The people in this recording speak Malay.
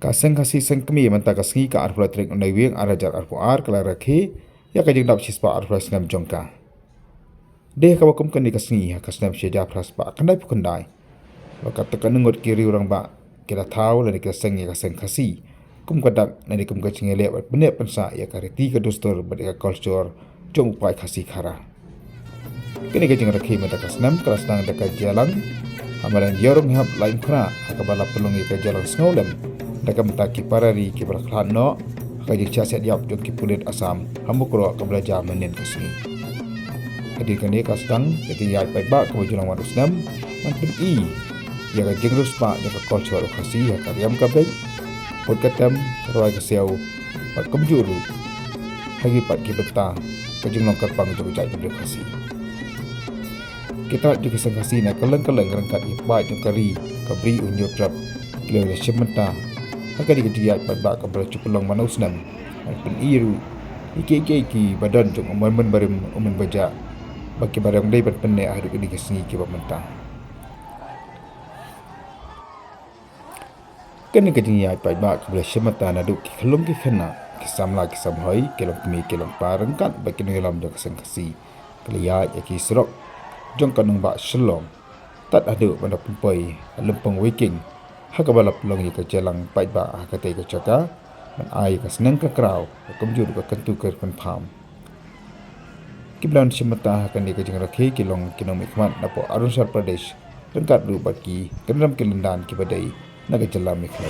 Kaseng kasih sengkemi mentah kasih ka arpula trik unai wing arajar arpu ar kala rakhi ya kajing dap sispa arpula senam jongka. Deh kawakum kani kasih kasnam syeja praspa kandai pukandai. Wakat tekan ngut kiri orang ba kira tahu lani kaseng ya kaseng kasih. Kum kadak nani kum kacing elek benek pensa ya kariti ka dostor badika culture jong upai kasih khara. Kini kajing rakhi mentah kasnam kelas nang dekat jalan amalan yorong hab lain khra akabala pelung ya ka jalan snowlem. Mereka mentaki parari ke berkelan no, kajik siasat yap jom ki pulit Asam, hambu kuro ke belajar menen kesini. Hadirkan dia kasdang, jadi yai baik-baik ke wajulang warusnam, mantan ya kajik ruspa, ya kekol suar ukasi, ya karyam kabek, put katam, keruai kesiau, pat kemjuru, hagi pat ki betah, kajik nongkar pang jom jai kabek kasi. Kita di kisah kasih na keleng-keleng rengkat ibai jom kari, kabri unjuk drap, kilo ya sementah, Haka di ketiak pada kabel cupulong manusnam, maupun iru, iki badan jong umman barim umman baja, bagi barang day berpendek hari ini kesini kibat mentah. Kena ketiak pada kabel semata naduk kelong kena, kisam hoi kelong kemi kelong parengkat bagi nengelam jong keseng kasih, keliat yaki serok jong kanung bak selong, tak ada pada pumpai lempeng waking. Haka balap long ya kejalang baik ba haka tay kecaka man ai ka senang ka kraw kemjur ka kentu ka confirm kiblan semata haka ni kajing rakhi kilong kinong mikmat napo Arunachal Pradesh rengkat lu baki kenram kelendan kibadai naga jalam mikhlai